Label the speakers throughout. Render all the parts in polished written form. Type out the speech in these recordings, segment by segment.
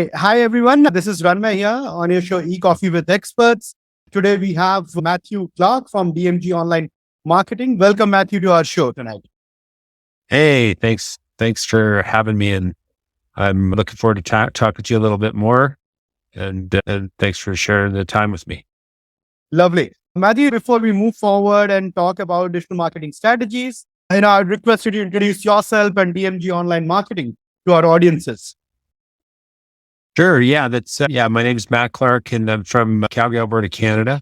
Speaker 1: Hey, hi everyone. This is Ranmay here on your show E-Coffee with Experts. Today we have Matthew Clark from DMG Online Marketing. Welcome, Matthew, to our show tonight.
Speaker 2: Hey, thanks. Thanks for having me. And I'm looking forward to talking to you a little bit more. And thanks for sharing the time with me.
Speaker 1: Lovely. Matthew, before we move forward and talk about digital marketing strategies, I request you to introduce yourself and DMG Online Marketing to our audiences.
Speaker 2: Sure. Yeah. My name is Matt Clark and I'm from Calgary, Alberta, Canada.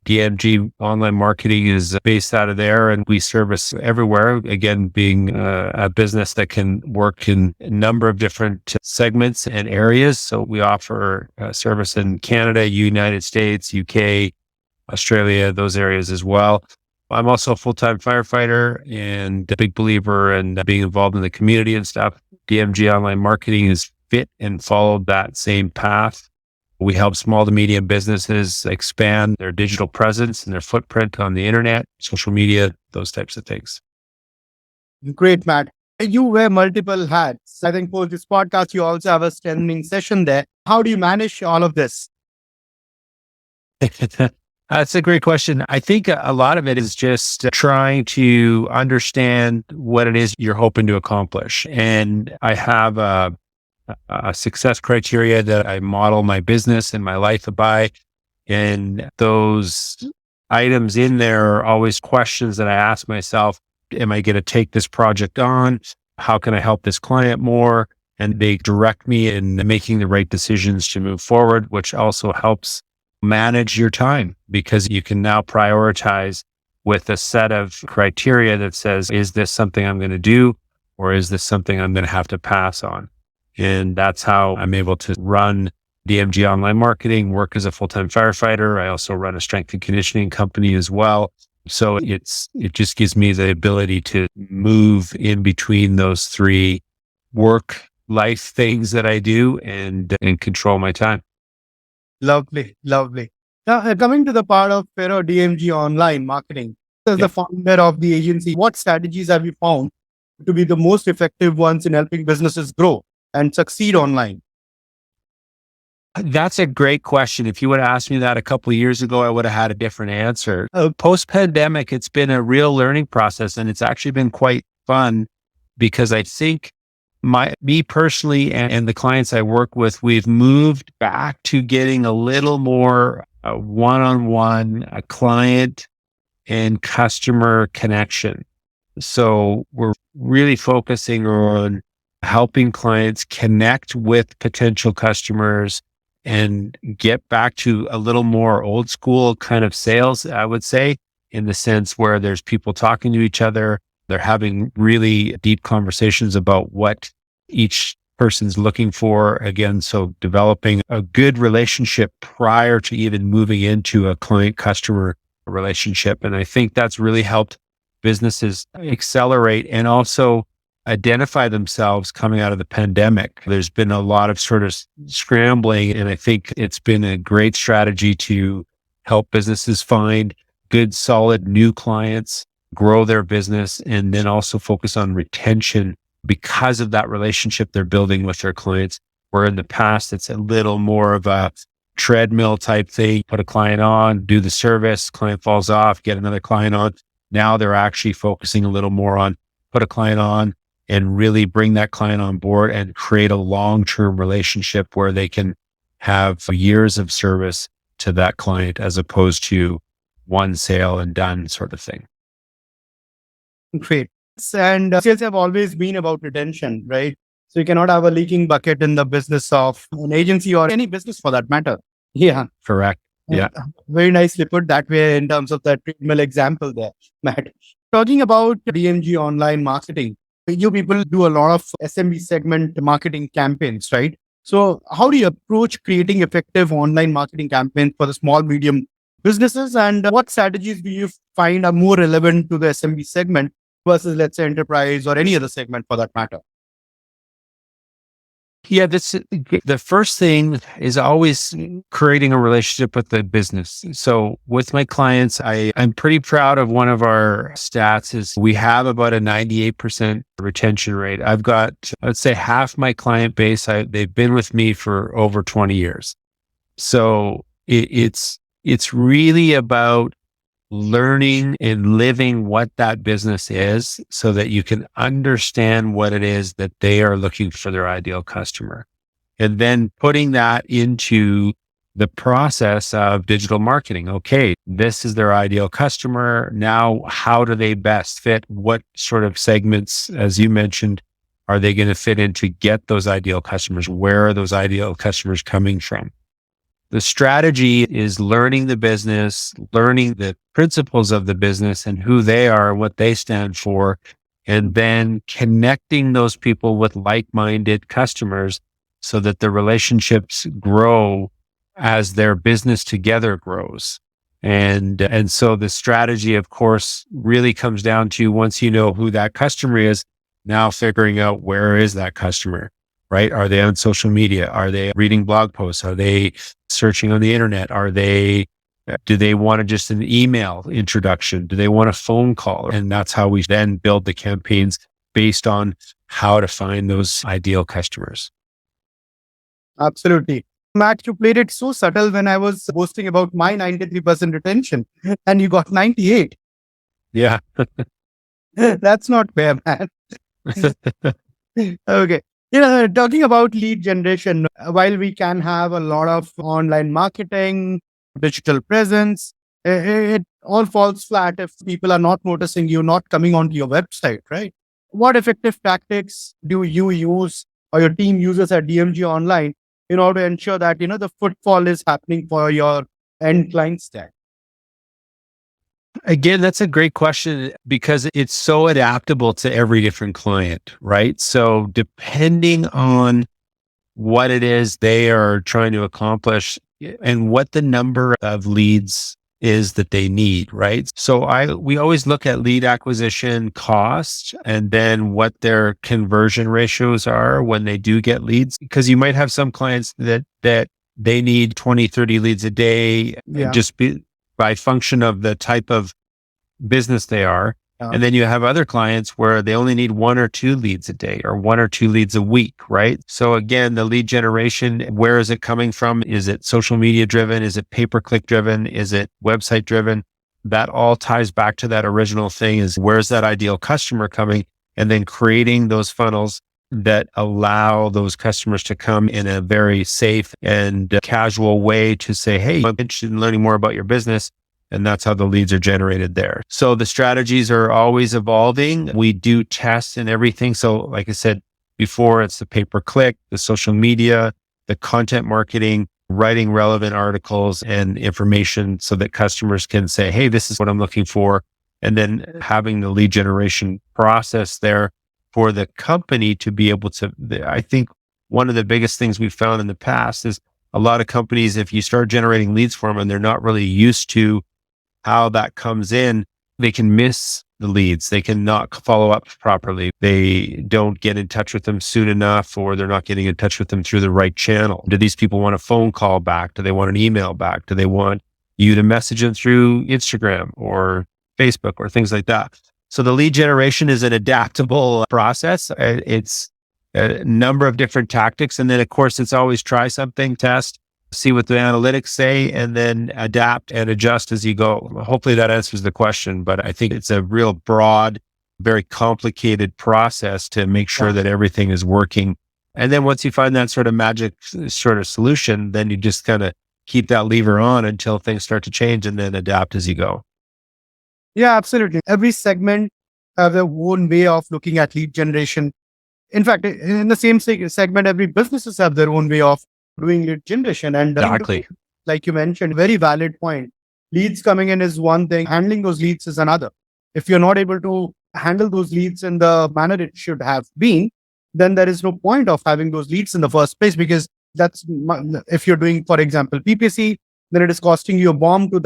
Speaker 2: DMG Online Marketing is based out of there and we service everywhere. Again, being a business that can work in a number of different segments and areas. So we offer service in Canada, United States, UK, Australia, those areas as well. I'm also a full-time firefighter and a big believer in being involved in the community and stuff. DMG Online Marketing is fit and followed that same path. We help small to medium businesses expand their digital presence and their footprint on the internet, social media, those types of things.
Speaker 1: Great, Matt. You wear multiple hats. I think for this podcast, you also have a strengthening session there. How do you manage all of this?
Speaker 2: That's a great question. I think a lot of it is just trying to understand what it is you're hoping to accomplish. And I have a success criteria that I model my business and my life by. And those items in there are always questions that I ask myself. Am I going to take this project on? How can I help this client more? And they direct me in making the right decisions to move forward, which also helps manage your time because you can now prioritize with a set of criteria that says, is this something I'm going to do? Or is this something I'm going to have to pass on? And that's how I'm able to run DMG Online Marketing, work as a full-time firefighter. I also run a strength and conditioning company as well. So it just gives me the ability to move in between those three work life things that I do and control my time.
Speaker 1: Lovely, lovely. Now, coming to the part of DMG Online Marketing, as the founder of the agency, what strategies have you found to be the most effective ones in helping businesses grow and succeed online?
Speaker 2: That's a great question. If you would have asked me that a couple of years ago, I would have had a different answer. Post-pandemic, it's been a real learning process and it's actually been quite fun because I think me personally and the clients I work with, we've moved back to getting a little more one-on-one, a client and customer connection. So we're really focusing on helping clients connect with potential customers and get back to a little more old school kind of sales, I would say, in the sense where there's people talking to each other. They're having really deep conversations about what each person's looking for. Again, so developing a good relationship prior to even moving into a client customer relationship. And I think that's really helped businesses accelerate and also identify themselves coming out of the pandemic. There's been a lot of sort of scrambling, and I think it's been a great strategy to help businesses find good, solid new clients, grow their business, and then also focus on retention because of that relationship they're building with their clients. Where in the past, it's a little more of a treadmill type thing. Put a client on, do the service, client falls off, get another client on. Now they're actually focusing a little more on put a client on and really bring that client on board and create a long-term relationship where they can have years of service to that client as opposed to one sale and done sort of thing.
Speaker 1: Great. And sales have always been about retention, right? So you cannot have a leaking bucket in the business of an agency or any business for that matter. Yeah.
Speaker 2: Correct. Yeah.
Speaker 1: Very nicely put that way in terms of that treadmill example there, Matt. Talking about DMG Online Marketing, you people do a lot of SMB segment marketing campaigns, right? So how do you approach creating effective online marketing campaigns for the small, medium businesses? And what strategies do you find are more relevant to the SMB segment versus, let's say, enterprise or any other segment for that matter?
Speaker 2: Yeah, the first thing is always creating a relationship with the business. So with my clients, I'm pretty proud of one of our stats is we have about a 98% retention rate. I've got, let's say half my client base, they've been with me for over 20 years. So it's really about learning and living what that business is so that you can understand what it is that they are looking for their ideal customer. And then putting that into the process of digital marketing. Okay, this is their ideal customer. Now, how do they best fit? What sort of segments, as you mentioned, are they going to fit in to get those ideal customers? Where are those ideal customers coming from? The strategy is learning the business, learning the principles of the business and who they are, what they stand for, and then connecting those people with like-minded customers so that the relationships grow as their business together grows. And so the strategy, of course, really comes down to once you know who that customer is, now figuring out where is that customer, right? Are they on social media? Are they reading blog posts? Are they searching on the internet? Do they want just an email introduction? Do they want a phone call? And that's how we then build the campaigns based on how to find those ideal customers.
Speaker 1: Absolutely. Matt, you played it so subtle when I was boasting about my 93% retention and you got 98.
Speaker 2: Yeah.
Speaker 1: That's not fair, man. Okay. Talking about lead generation, while we can have a lot of online marketing, digital presence, it all falls flat if people are not noticing you, not coming onto your website, right? What effective tactics do you use or your team uses at DMG Online in order to ensure that, the footfall is happening for your end client stack?
Speaker 2: Again, that's a great question because it's so adaptable to every different client, right? So depending on what it is they are trying to accomplish and what the number of leads is that they need, right? So we always look at lead acquisition cost and then what their conversion ratios are when they do get leads, because you might have some clients that they need 20, 30 leads a day
Speaker 1: Yeah.
Speaker 2: by function of the type of business they are.
Speaker 1: Yeah.
Speaker 2: And then you have other clients where they only need 1 or 2 leads a day or 1 or 2 leads a week, right? So again, the lead generation, where is it coming from? Is it social media driven? Is it pay-per-click driven? Is it website driven? That all ties back to that original thing is where's that ideal customer coming? And then creating those funnels that allow those customers to come in a very safe and casual way to say, hey, I'm interested in learning more about your business. And that's how the leads are generated there. So the strategies are always evolving. We do tests and everything. So like I said before, it's the pay-per-click, the social media, the content marketing, writing relevant articles and information so that customers can say, hey, this is what I'm looking for. And then having the lead generation process there for the company to be able to, I think one of the biggest things we've found in the past is a lot of companies, if you start generating leads for them and they're not really used to how that comes in, they can miss the leads. They cannot follow up properly. They don't get in touch with them soon enough, or they're not getting in touch with them through the right channel. Do these people want a phone call back? Do they want an email back? Do they want you to message them through Instagram or Facebook or things like that? So the lead generation is an adaptable process. It's a number of different tactics. And then of course, it's always try something, test, see what the analytics say, and then adapt and adjust as you go. Hopefully that answers the question, but I think it's a real broad, very complicated process to make sure that everything is working. And then once you find that sort of magic sort of solution, then you just kind of keep that lever on until things start to change and then adapt as you go.
Speaker 1: Yeah, absolutely. Every segment have their own way of looking at lead generation. In fact, in the same segment, every businesses have their own way of doing lead generation. And
Speaker 2: Exactly.
Speaker 1: like you mentioned, very valid point. Leads coming in is one thing, handling those leads is another. If you're not able to handle those leads in the manner it should have been, then there is no point of having those leads in the first place, because if you're doing, for example, PPC, then it is costing you a bomb to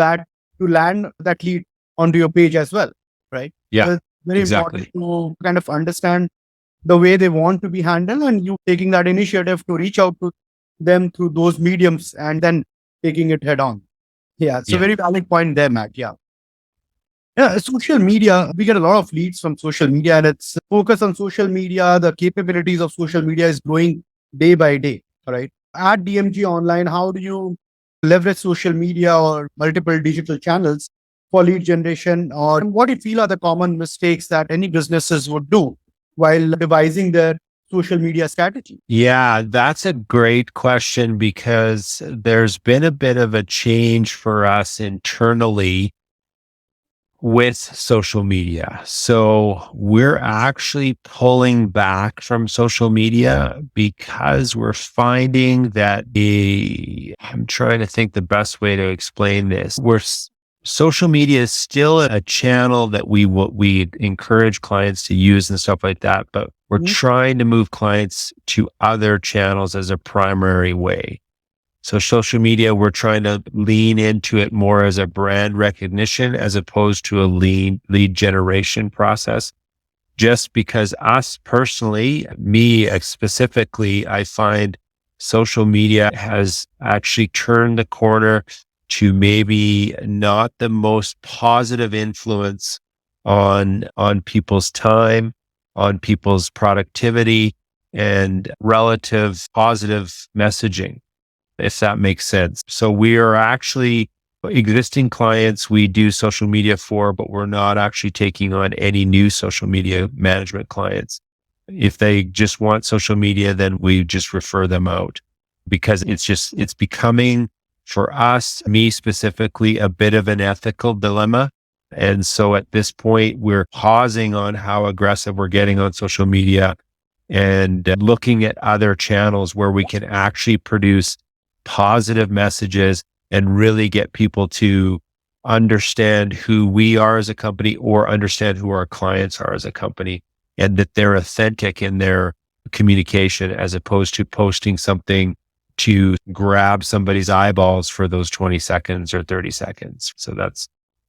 Speaker 1: land that lead onto your page as well, right?
Speaker 2: Yeah,
Speaker 1: So it's very
Speaker 2: exactly.
Speaker 1: important to kind of understand the way they want to be handled, and you taking that initiative to reach out to them through those mediums and then taking it head on. Yeah, it's a
Speaker 2: Yeah.
Speaker 1: very valid point there, Matt. Yeah. Yeah, social media, we get a lot of leads from social media, and it's focus on social media. The capabilities of social media is growing day by day. All right. At DMG Online, how do you leverage social media or multiple digital channels for lead generation? Or what do you feel are the common mistakes that any businesses would do while devising their social media strategy?
Speaker 2: Yeah, that's a great question because there's been a bit of a change for us internally with social media. So we're actually pulling back from social media because we're finding that I'm trying to think the best way to explain this. Social media is still a channel that we encourage clients to use and stuff like that, but we're
Speaker 1: Mhm.
Speaker 2: trying to move clients to other channels as a primary way. So social media, we're trying to lean into it more as a brand recognition as opposed to a lead generation process. Just because us personally, me specifically, I find social media has actually turned the corner to maybe not the most positive influence on people's time, on people's productivity, and relative positive messaging, if that makes sense. So we are actually existing clients we do social media for, but we're not actually taking on any new social media management clients. If they just want social media, then we just refer them out because it's becoming for us, me specifically, a bit of an ethical dilemma. And so at this point, we're pausing on how aggressive we're getting on social media and looking at other channels where we can actually produce positive messages and really get people to understand who we are as a company or understand who our clients are as a company and that they're authentic in their communication as opposed to posting something to grab somebody's eyeballs for those 20 seconds or 30 seconds.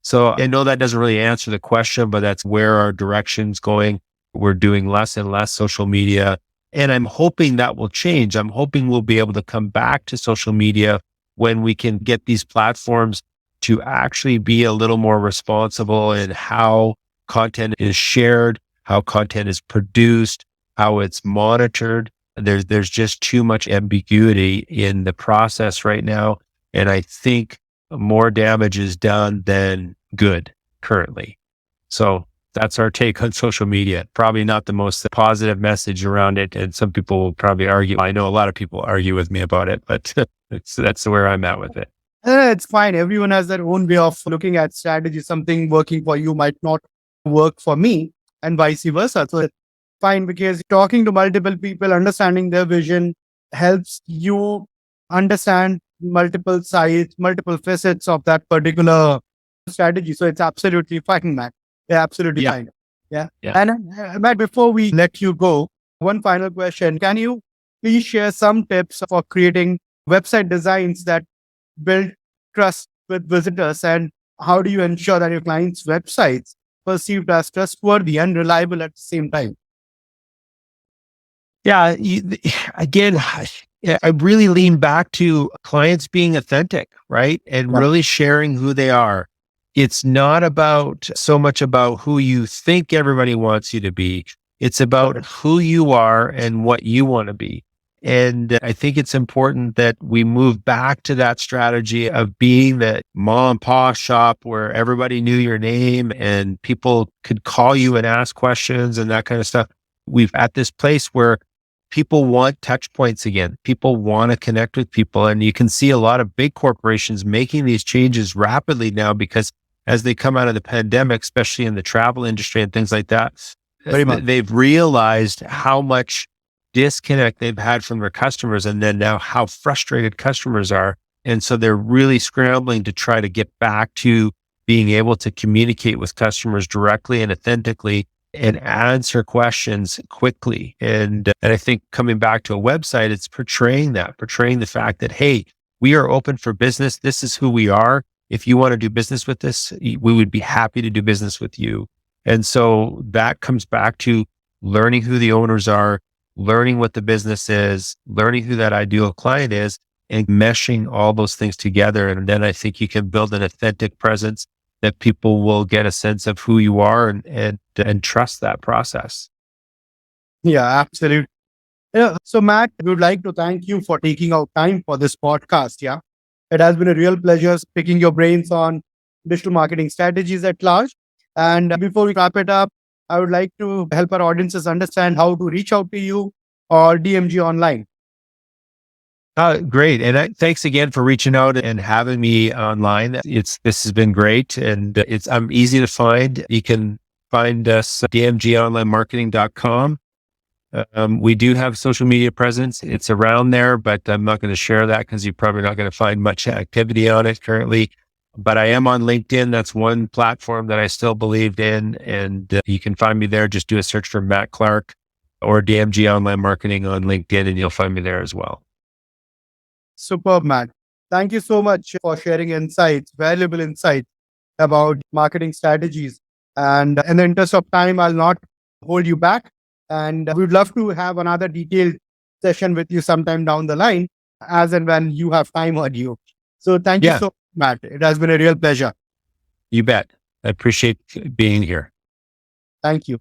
Speaker 2: So I know that doesn't really answer the question, but that's where our direction's going. We're doing less and less social media. And I'm hoping that will change. I'm hoping we'll be able to come back to social media when we can get these platforms to actually be a little more responsible in how content is shared, how content is produced, how it's monitored. There's just too much ambiguity in the process right now. And I think more damage is done than good currently. So that's our take on social media. Probably not the most positive message around it. And some people will probably argue. I know a lot of people argue with me about it, but that's where I'm at with it.
Speaker 1: It's fine. Everyone has their own way of looking at strategy. Something working for you might not work for me, and vice versa. So it's fine because talking to multiple people, understanding their vision helps you understand multiple sides, multiple facets of that particular strategy. So it's absolutely fine, Matt. Yeah, absolutely
Speaker 2: Yeah.
Speaker 1: fine. Yeah.
Speaker 2: Yeah.
Speaker 1: And Matt, before we let you go, one final question. Can you please share some tips for creating website designs that build trust with visitors, and how do you ensure that your clients' websites perceived as trustworthy and reliable at the same time?
Speaker 2: Yeah. Again, I really lean back to clients being authentic, right? And
Speaker 1: Yeah.
Speaker 2: really sharing who they are. It's not about so much about who you think everybody wants you to be. It's about who you are and what you want to be. And I think it's important that we move back to that strategy of being that mom and pop shop where everybody knew your name and people could call you and ask questions and that kind of stuff. We've at this place where people want touch points again. People want to connect with people. And you can see a lot of big corporations making these changes rapidly now because as they come out of the pandemic, especially in the travel industry and things like that,
Speaker 1: Very much.
Speaker 2: they've realized how much disconnect they've had from their customers and then now how frustrated customers are. And so they're really scrambling to try to get back to being able to communicate with customers directly and authentically and answer questions quickly. And I think coming back to a website, it's portraying the fact that, hey, we are open for business. This is who we are. If you want to do business with us, we would be happy to do business with you. And so that comes back to learning who the owners are, learning what the business is, learning who that ideal client is, and meshing all those things together. And then I think you can build an authentic presence that people will get a sense of who you are and trust that process.
Speaker 1: Yeah, absolutely. Yeah. So, Matt, we would like to thank you for taking out time for this podcast. Yeah. It has been a real pleasure picking your brains on digital marketing strategies at large. And before we wrap it up, I would like to help our audiences understand how to reach out to you or DMG Online.
Speaker 2: Great. And thanks again for reaching out and having me online. This has been great. And I'm easy to find. You can find us at dmgonlinemarketing.com. We do have social media presence. It's around there, but I'm not going to share that because you're probably not going to find much activity on it currently. But I am on LinkedIn. That's one platform that I still believed in. And you can find me there. Just do a search for Matt Clark or DMG Online Marketing on LinkedIn, and you'll find me there as well.
Speaker 1: Superb, Matt. Thank you so much for sharing insights, valuable insights about marketing strategies. And in the interest of time, I'll not hold you back. And we'd love to have another detailed session with you sometime down the line, as and when you have time on you. So thank you
Speaker 2: Yeah,
Speaker 1: so much, Matt. It has been a real pleasure.
Speaker 2: you bet. I appreciate being here.
Speaker 1: Thank you.